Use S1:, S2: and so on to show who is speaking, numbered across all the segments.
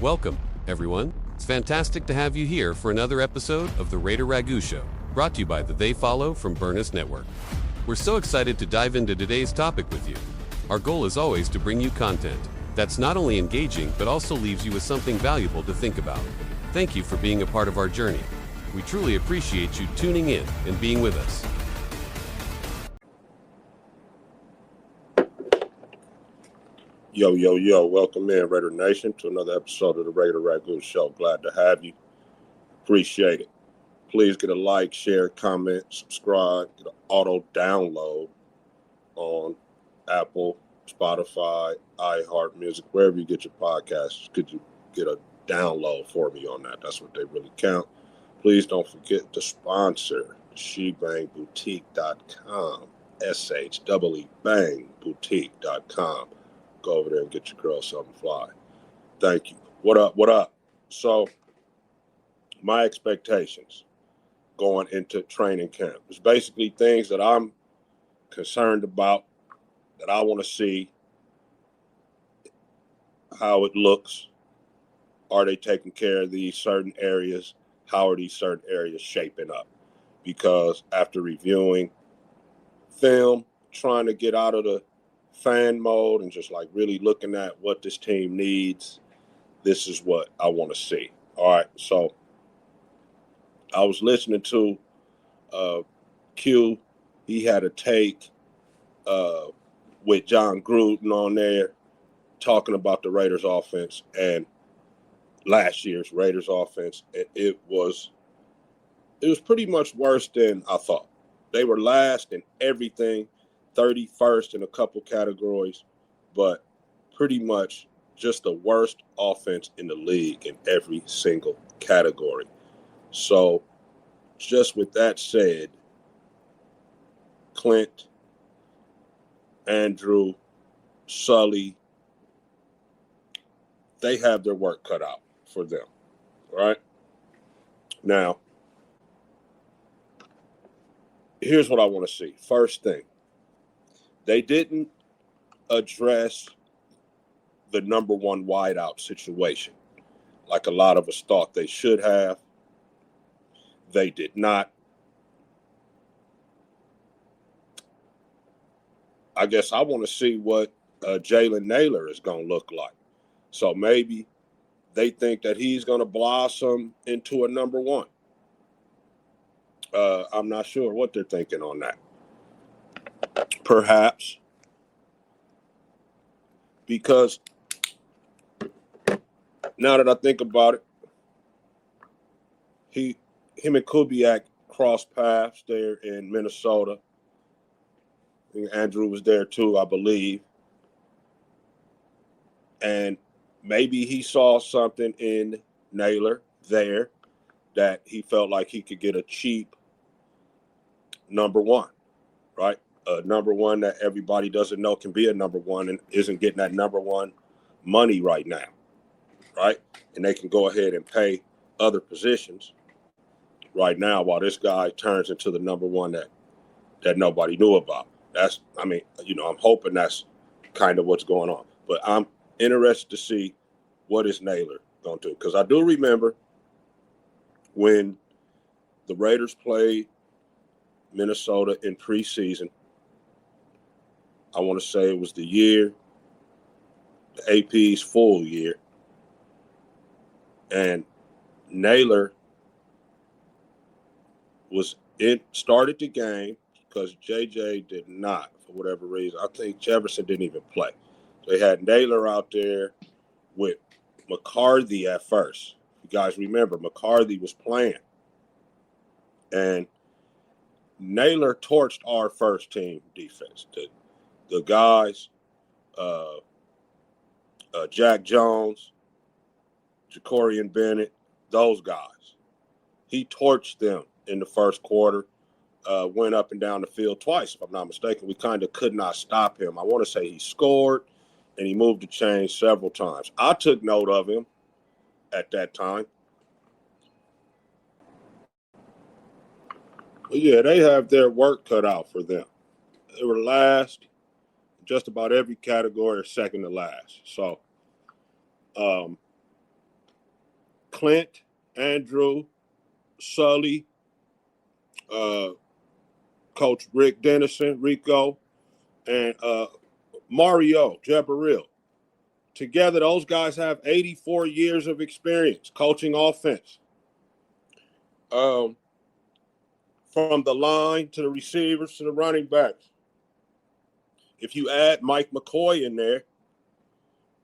S1: Welcome, everyone. It's fantastic to have you here for another episode of the Raider Ragu Show, brought to you by the They Follow from Burness Network. We're so excited to dive into today's topic with you. Our goal is always to bring you content that's not only engaging, but also leaves you with something valuable to think about. Thank you for being a part of our journey. We truly appreciate you tuning in and being with us.
S2: Yo, welcome in, Raider Nation, to another episode of the Raider Ragu Show. Glad to have you. Appreciate it. Please get a like, share, comment, subscribe, get an auto download on Apple, Spotify, iHeartMusic, wherever you get your podcasts. Could you get a download for me on that? That's what they really count. Please don't forget to sponsor shebangboutique.com, SHEEbangboutique.com. Go over there and get your girl something fly. Thank you. What up? So, my expectations going into training camp is basically things that I'm concerned about, that I want to see how it looks. Are they taking care of these certain areas? How are these certain areas shaping up? Because after reviewing film, trying to get out of the fan mode and just like really looking at what this team needs, this is what I want to see. All right, so I was listening to Q. He had a take with John Gruden on there talking about the Raiders offense and last year's Raiders offense. It was pretty much worse than I thought. They were last in everything, 31st in a couple categories, but pretty much just the worst offense in the league in every single category. So just with that said, Clint, Andrew, Sully, they have their work cut out for them, right? Now, here's what I want to see. First thing, they didn't address the number one wideout situation like a lot of us thought they should have. They did not. I guess I want to see what Jalen Naylor is going to look like. So maybe they think that he's going to blossom into a number one. I'm not sure what they're thinking on that. Perhaps because now that I think about it, him and Kubiak crossed paths there in Minnesota. And Andrew was there too, I believe. And maybe he saw something in Naylor there that he felt like he could get a cheap number one, right? A number one that everybody doesn't know can be a number one and isn't getting that number one money right now, right? And they can go ahead and pay other positions right now while this guy turns into the number one that nobody knew about. I'm hoping that's kind of what's going on. But I'm interested to see what is Naylor going to do. Because I do remember when the Raiders played Minnesota in preseason, I want to say it was the year, the AP's full year. And Naylor started the game because JJ did not, for whatever reason. I think Jefferson didn't even play. They had Naylor out there with McCarthy at first. You guys remember, McCarthy was playing. And Naylor torched our first team defense. The guys, Jack Jones, Jacorian Bennett, those guys. He torched them in the first quarter, went up and down the field twice, if I'm not mistaken. We kind of could not stop him. I want to say he scored, and he moved the chain several times. I took note of him at that time. But yeah, they have their work cut out for them. They were last just about every category, or second to last. So Clint, Andrew, Sully, Coach Rick Dennison, Rico, and Mario Jabaril. Together, those guys have 84 years of experience coaching offense. From the line to the receivers to the running backs. If you add Mike McCoy in there,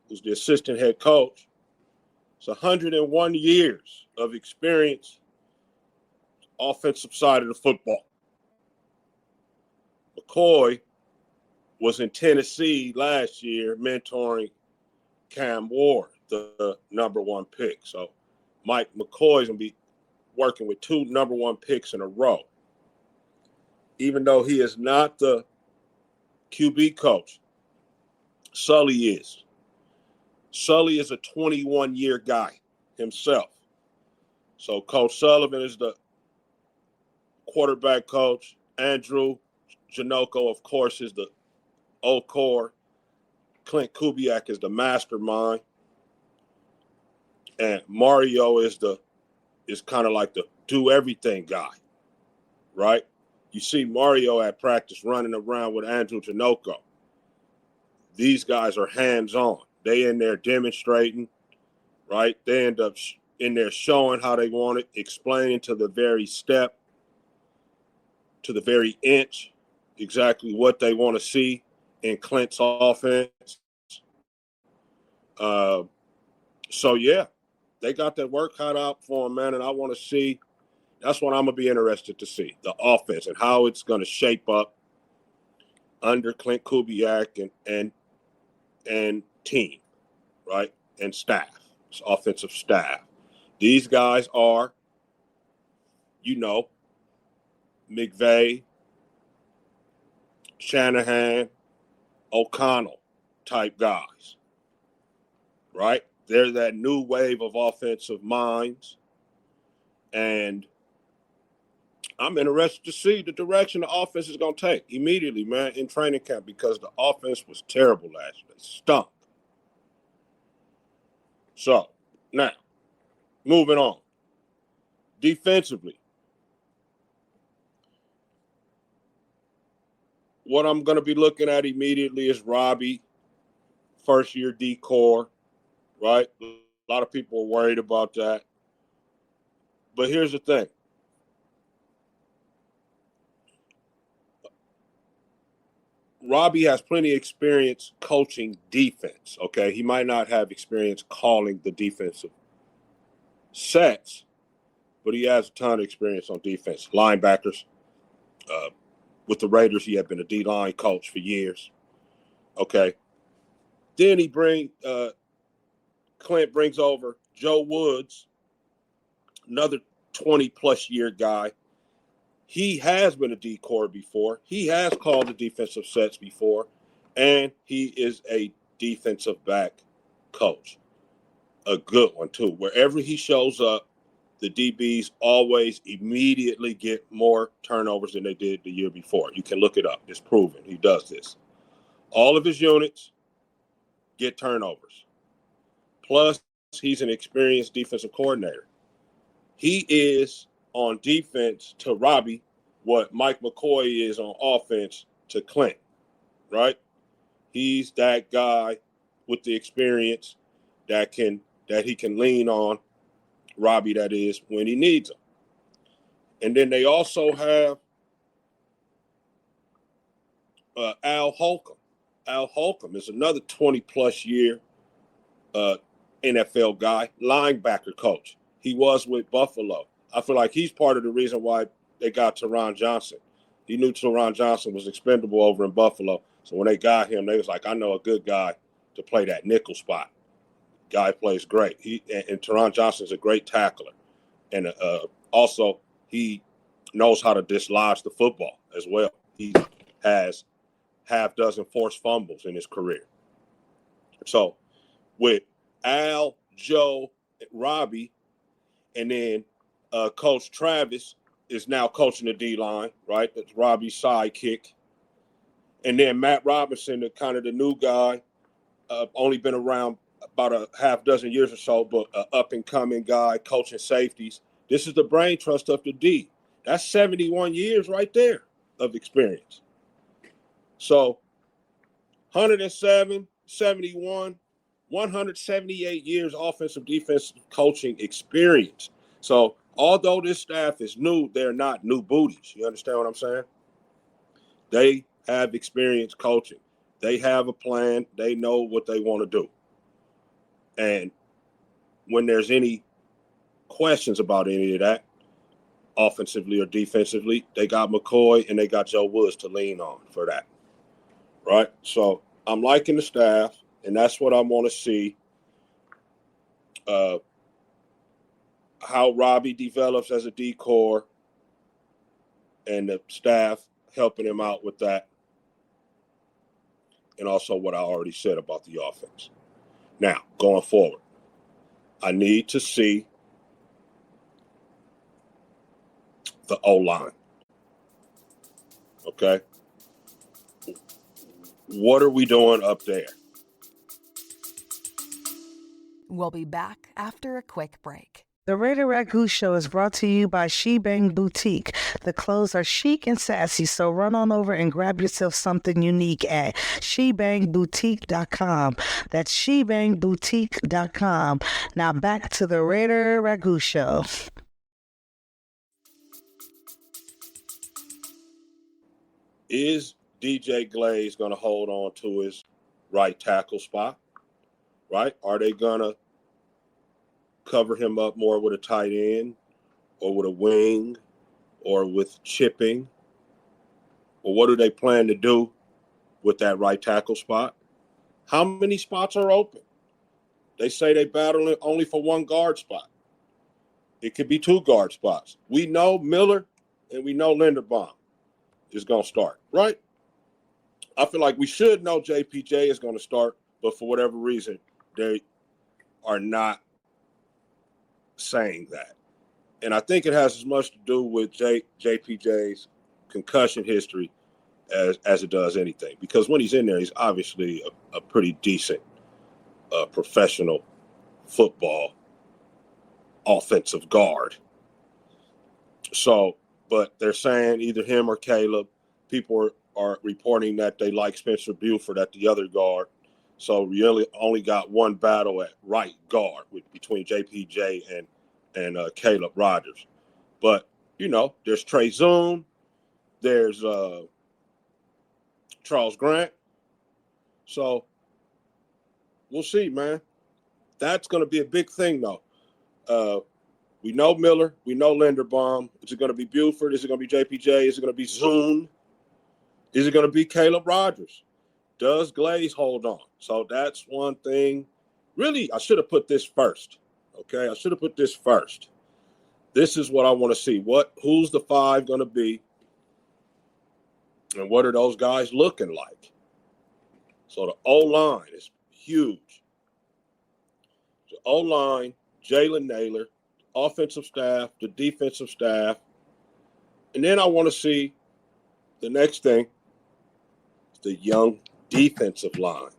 S2: who's the assistant head coach, it's 101 years of experience offensive side of the football. McCoy was in Tennessee last year mentoring Cam Ward, the number one pick. So Mike McCoy's going to be working with 2 number one picks in a row. Even though he is not the QB coach, Sully is. Sully is a 21-year guy himself. So Coach Sullivan is the quarterback coach. Andrew Janoko, of course, is the old core. Clint Kubiak is the mastermind. And Mario is kind of like the do-everything guy, right? You see Mario at practice running around with Andrew Janoko. These guys are hands-on. They in there demonstrating, right? They end up in there showing how they want it, explaining to the very step, to the very inch, exactly what they want to see in Clint's offense. So, yeah, they got that work cut out for them, man, and I want to see. That's what I'm going to be interested to see, the offense and how it's going to shape up under Clint Kubiak and team, right, and staff, it's offensive staff. These guys are, McVay, Shanahan, O'Connell type guys, right? They're that new wave of offensive minds, and I'm interested to see the direction the offense is going to take immediately, man, in training camp, because the offense was terrible last year. It stunk. So, now, moving on. Defensively, what I'm going to be looking at immediately is Robbie, first-year D-core, right? A lot of people are worried about that. But here's the thing. Robbie has plenty of experience coaching defense, okay? He might not have experience calling the defensive sets, but he has a ton of experience on defense. Linebackers. With the Raiders, he had been a D-line coach for years, okay? Then Clint brings over Joe Woods, another 20-plus year guy. He has been a D-core before. He has called the defensive sets before, and he is a defensive back coach, a good one too. Wherever he shows up, the DBs always immediately get more turnovers than they did the year before. You can look it up. It's proven. He does this. All of his units get turnovers. Plus, he's an experienced defensive coordinator. He is on defense to Robbie what Mike McCoy is on offense to Clint, right? He's that guy with the experience that he can lean on, Robbie, that is, when he needs him. And then they also have Al Holcomb. Al Holcomb is another 20-plus year NFL guy, linebacker coach. He was with Buffalo. I feel like he's part of the reason why they got Teron Johnson. He knew Teron Johnson was expendable over in Buffalo. So when they got him, they was like, I know a good guy to play that nickel spot. Guy plays great. And Teron Johnson's a great tackler. And also, he knows how to dislodge the football as well. He has half dozen forced fumbles in his career. So with Al, Joe, Robbie, and then Coach Travis is now coaching the D-line, right? That's Robbie's sidekick. And then Matt Robinson, the kind of the new guy, only been around about a half dozen years or so, but an up-and-coming guy coaching safeties. This is the brain trust of the D. That's 71 years right there of experience. So 107, 71, 178 years offensive defensive coaching experience. So although this staff is new, they're not new booties. You understand what I'm saying? They have experience coaching. They have a plan. They know what they want to do. And when there's any questions about any of that, offensively or defensively, they got McCoy and they got Joe Woods to lean on for that. Right? So I'm liking the staff, and that's what I want to see. How Robbie develops as a D-core and the staff helping him out with that. And also what I already said about the offense. Now, going forward, I need to see the O-line. Okay? What are we doing up there?
S3: We'll be back after a quick break.
S4: The Raider Ragu Show is brought to you by She Bang Boutique. The clothes are chic and sassy, so run on over and grab yourself something unique at shebangboutique.com. That's shebangboutique.com. Now back to the Raider Ragu Show.
S2: Is DJ Glaze going to hold on to his right tackle spot? Right? Are they going to cover him up more with a tight end or with a wing or with chipping? Or what do they plan to do with that right tackle spot? How many spots are open? They say they battling only for one guard spot. It could be two guard spots. We know Miller and we know Linderbaum is going to start, right? I feel like we should know JPJ is going to start, but for whatever reason, they are not saying that. And I think it has as much to do with JPJ's concussion history as it does anything. Because when he's in there, he's obviously a pretty decent professional football offensive guard. So, but they're saying either him or Caleb. People are reporting that they like Spencer Buford at the other guard. So we really only got one battle at right guard between JPJ and Caleb Rogers. But, you know, there's Trey Zoom. There's Charles Grant. So we'll see, man. That's going to be a big thing, though. We know Miller. We know Linderbaum. Is it going to be Buford? Is it going to be JPJ? Is it going to be Zoom? Is it going to be Caleb Rogers? Does Glaze hold on? So that's one thing. Really, I should have put this first. Okay, I should have put this first. This is what I want to see. Who's the five going to be? And what are those guys looking like? So the O-line is huge. The O-line, Jalen Naylor, offensive staff, the defensive staff. And then I want to see the next thing, the young defensive line.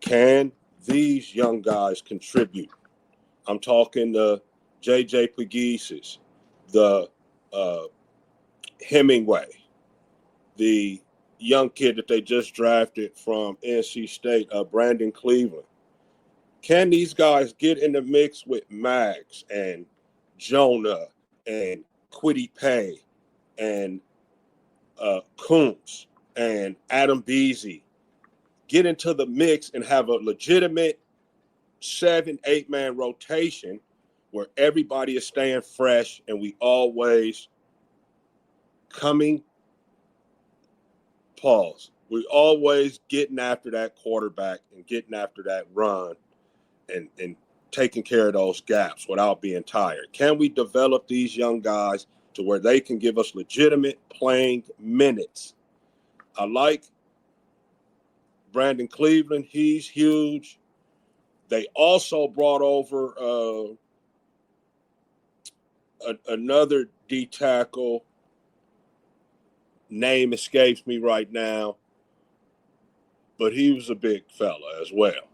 S2: Can these young guys contribute? I'm talking the J.J. Pegueses, the Hemingway, the young kid that they just drafted from NC State, Brandon Cleveland. Can these guys get in the mix with Max and Jonah and Kwity Paye and Kuntz and Adam Beasy? Get into the mix and have a legitimate 7-8 man rotation where everybody is staying fresh and we always we always getting after that quarterback and getting after that run and taking care of those gaps without being tired. Can we develop these young guys to where they can give us legitimate playing minutes? I like Brandon Cleveland. He's huge. They also brought over another D tackle. Name escapes me right now, but he was a big fella as well.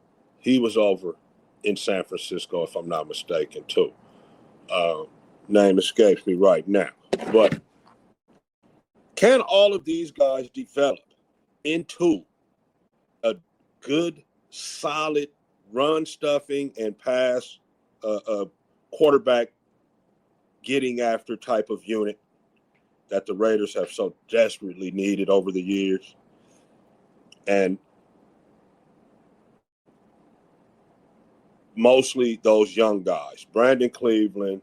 S2: He was over in San Francisco, if I'm not mistaken, too. Name escapes me right now. But can all of these guys develop into a good, solid run stuffing and pass quarterback getting after type of unit that the Raiders have so desperately needed over the years? And mostly those young guys, Brandon Cleveland,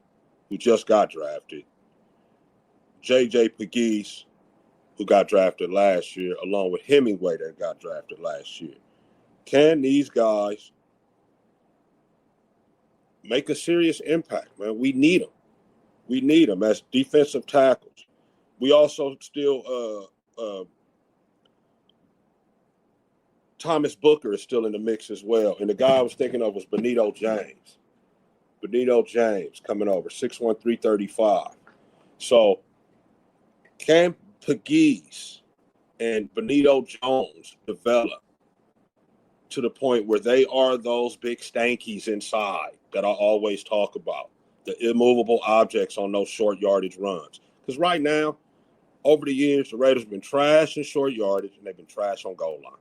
S2: who just got drafted, J.J. Pegues, who got drafted last year, along with Hemingway that got drafted last year. Can these guys make a serious impact, man? We need them. We need them as defensive tackles. We also still Thomas Booker is still in the mix as well. And the guy I was thinking of was Benito James. Benito James coming over, 6'1", 335. So can Pegues and Benito Jones develop to the point where they are those big stankies inside that I always talk about, the immovable objects on those short yardage runs? Because right now, over the years, the Raiders have been trash in short yardage, and they've been trash on goal line.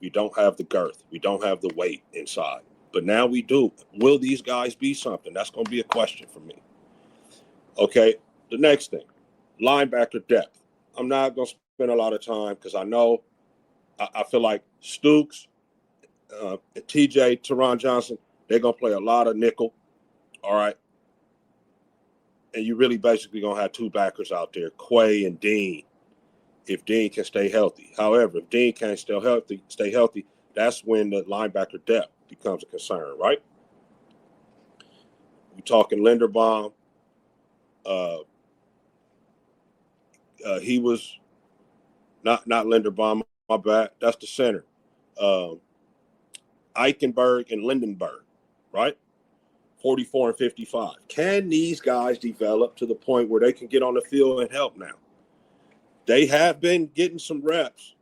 S2: We don't have the girth. We don't have the weight inside. But now we do. Will these guys be something? That's going to be a question for me. Okay, the next thing, linebacker depth. I'm not going to spend a lot of time because I know I feel like Stooks, TJ, Teron Johnson, they're going to play a lot of nickel, all right? And you really basically going to have two backers out there, Quay and Dean, if Dean can stay healthy. However, if Dean can't stay healthy, that's when the linebacker depth becomes a concern, right? We're talking Linderbaum. He was not Linderbaum, my bad. That's the center. Eichenberg and Lindenberg, right? 44 and 55. Can these guys develop to the point where they can get on the field and help now? They have been getting some reps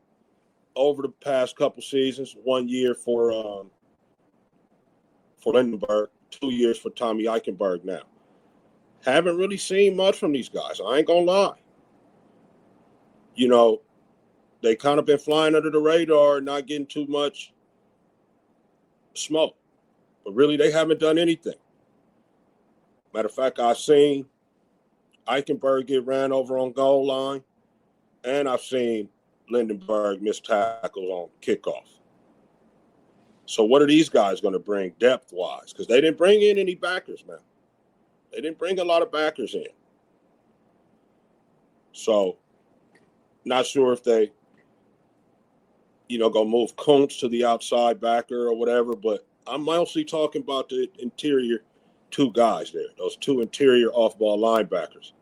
S2: over the past couple seasons. 1 year for Lindenberg, 2 years for Tommy Eichenberg now. Haven't really seen much from these guys. I ain't going to lie. You know, they kind of been flying under the radar, not getting too much smoke. But really, they haven't done anything. Matter of fact, I've seen Eichenberg get ran over on goal line, and I've seen Lindenberg miss tackles on kickoff. So what are these guys going to bring depth-wise? Because they didn't bring in any backers, man. They didn't bring a lot of backers in. So not sure if they, go move Kuntz to the outside backer or whatever, but I'm mostly talking about the interior two guys there, those two interior off-ball linebackers.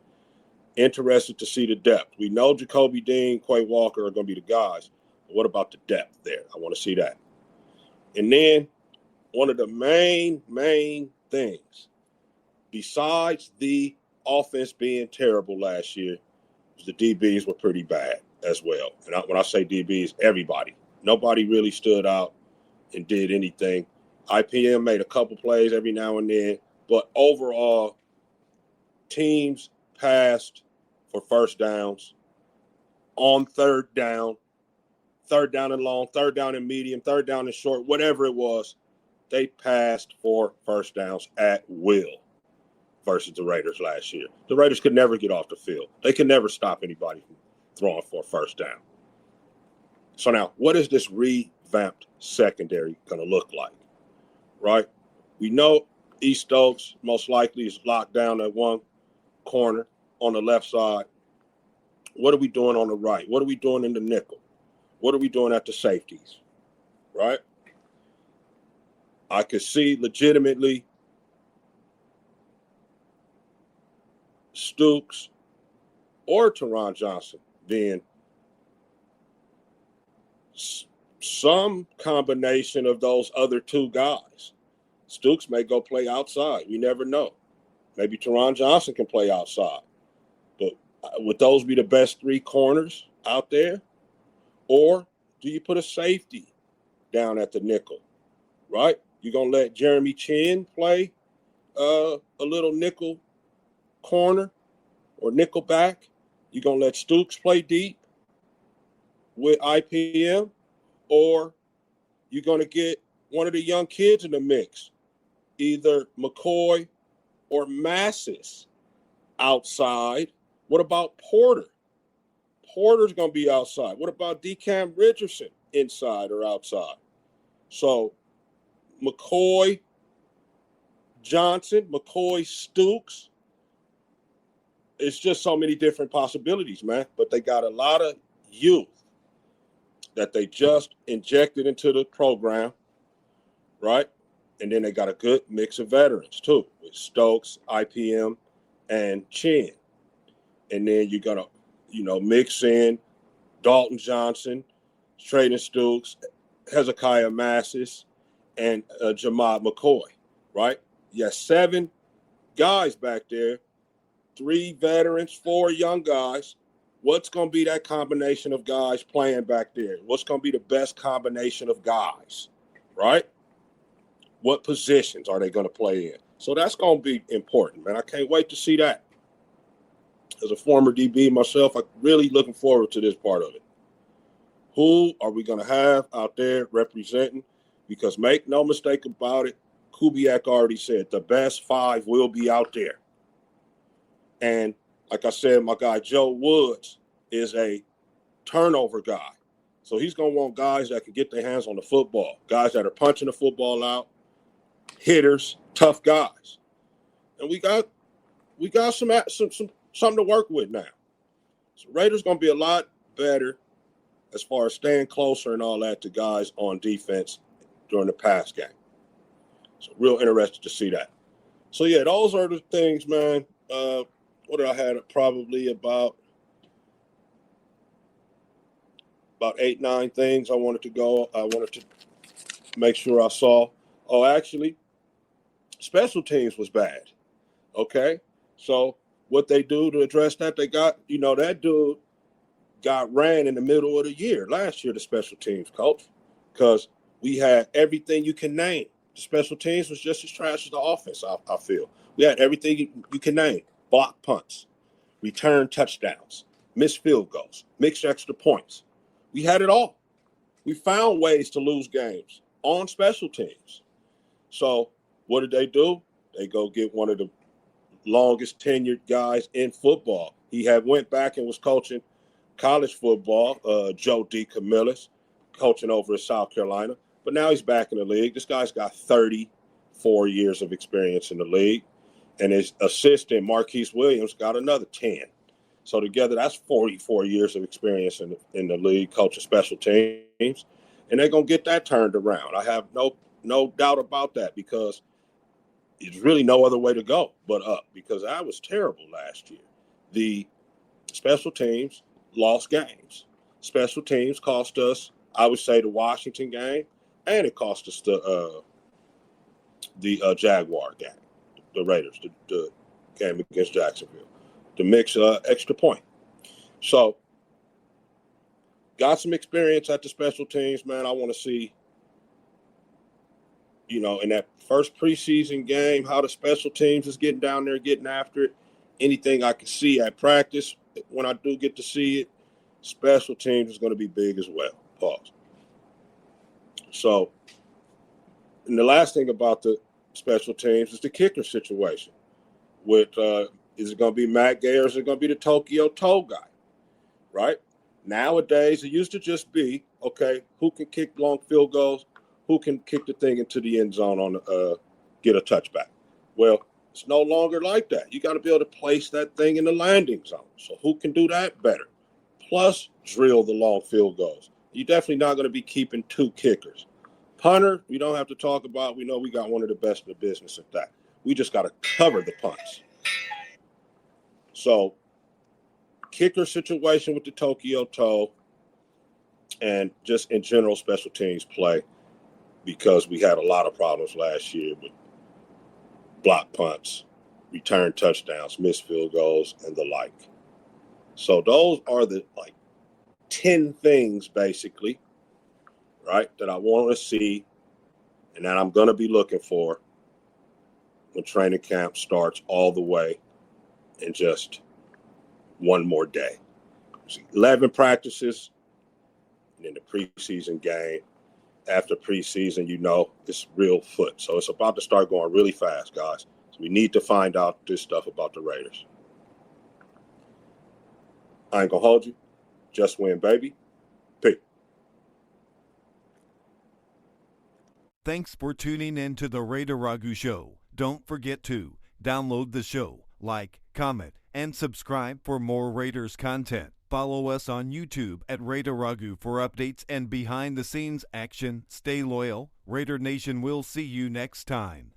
S2: Interested to see the depth. We know Jacoby Dean, Quay Walker are going to be the guys. But what about the depth there? I want to see that. And then one of the main things, besides the offense being terrible last year, was the DBs were pretty bad as well. And when I say DBs, everybody. Nobody really stood out and did anything. IPM made a couple plays every now and then, but overall, teams passed for first downs on third down and long, third down and medium, third down and short, whatever it was, they passed for first downs at will versus the Raiders last year. The Raiders could never get off the field. They could never stop anybody from throwing for a first down. So now, what is this revamped secondary going to look like, right? We know East Stokes most likely is locked down at one corner on the left side. What are we doing on the right? What are we doing in the nickel? What are we doing at the safeties, right? I could see legitimately Stooks or Teron Johnson being some combination of those other two guys. Stooks may go play outside. We never know. Maybe Teron Johnson can play outside. But would those be the best three corners out there? Or do you put a safety down at the nickel right? You're going to let Jeremy Chin play a little nickel corner or nickel back. You're going to let Stooks play deep with IPM, or you're going to get one of the young kids in the mix, either McCoy or Massis outside. What about Porter? Porter's going to be outside. What about DeCam Richardson inside or outside? So McCoy, Johnson, McCoy, Stooks. It's just so many different possibilities, man. But they got a lot of youth that they just injected into the program, right? And then they got a good mix of veterans, too, with Stokes, IPM, and Chin. And then you're going to, mix in Dalton Johnson, Traden Stooks, Hezekiah Massis, and Jamad McCoy, right? You have 7 guys back there, 3 veterans, 4 young guys. What's going to be that combination of guys playing back there? What's going to be the best combination of guys, right? What positions are they going to play in? So that's going to be important, man. I can't wait to see that. As a former DB myself, I'm really looking forward to this part of it. Who are we going to have out there representing? Because make no mistake about it, Kubiak already said the best 5 will be out there. And like I said, my guy Joe Woods is a turnover guy. So he's going to want guys that can get their hands on the football, guys that are punching the football out, hitters, tough guys. And we got something to work with now. So Raiders going to be a lot better as far as staying closer and all that to guys on defense during the pass game. So real interested to see that. So, yeah, those are the things, man. What did I have? Probably about 8, 9 things I wanted to make sure I saw. Oh, actually, special teams was bad. Okay? So what they do to address that, they got, that dude got ran in the middle of the year, last year, the special teams coach, because we had everything you can name. The special teams was just as trash as the offense, I feel. We had everything you can name. Block punts, return touchdowns, missed field goals, mixed extra points. We had it all. We found ways to lose games on special teams. So what did they do? They go get one of the longest tenured guys in football. He had went back and was coaching college football, Joe D. Camillus, coaching over in South Carolina. But now he's back in the league. This guy's got 34 years of experience in the league. And his assistant, Marquise Williams, got another 10. So together, that's 44 years of experience in the league, coaching special teams. And they're going to get that turned around. I have no doubt about that, because there's really no other way to go but up, because that was terrible last year. The special teams lost games. Special teams cost us, I would say, the Washington game, and it cost us the Jaguar game, the Raiders, the game against Jacksonville, the mix extra point. So got some experience at the special teams, man. I want to see, in that first preseason game, how the special teams is getting down there, getting after it. Anything I can see at practice, when I do get to see it, special teams is going to be big as well. Pause. So, and the last thing about the special teams is the kicker situation. With is it going to be Matt Gay, or is it going to be the Tokyo Toe guy? Right? Nowadays, it used to just be, okay, who can kick long field goals, who can kick the thing into the end zone on get a touchback. Well, it's no longer like that. You got to be able to place that thing in the landing zone. So who can do that better? Plus, drill the long field goals. You're definitely not going to be keeping 2 kickers. Punter, we don't have to talk about. We know we got one of the best in the business at that. We just got to cover the punts. So, kicker situation with the Tokyo Toe, and just in general special teams play, because we had a lot of problems last year with block punts, return touchdowns, missed field goals, and the like. So those are the 10 things basically, right, that I want to see and that I'm going to be looking for when training camp starts all the way in just one more day. 11 practices, and then the preseason game. After preseason, it's real foot. So it's about to start going really fast, guys. So we need to find out this stuff about the Raiders. I ain't going to hold you. Just win, baby. Peace.
S5: Thanks for tuning in to the Raider Ragu Show. Don't forget to download the show, like, comment, and subscribe for more Raiders content. Follow us on YouTube at Raider Ragu for updates and behind-the-scenes action. Stay loyal. Raider Nation will see you next time.